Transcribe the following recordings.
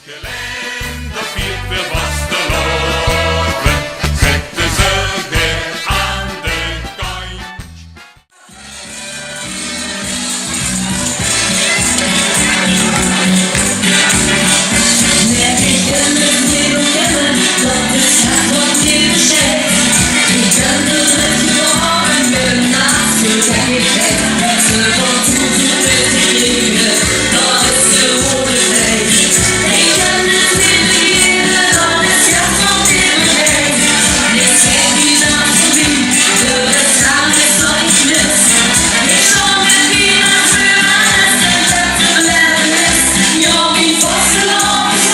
Geländer viert weer vasteloven, zetten ze weer aan de kant. När blicken ner och hemmen, loppets här var till sig. Vi tänder ett glaven med nattsuga i fäng. Så var totoret i livet, bladet så håller sig. Vi tänder till livet av en skatt som till mig. Det säger vi namn som vi, gör ett samhälle så i knus. Det är som en kvinna sjöar nästan tätt och lämnar mest. Jag vill få så långt.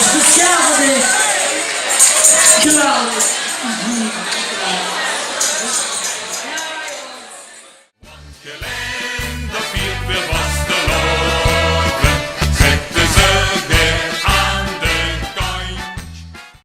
Speciale! Geweldig!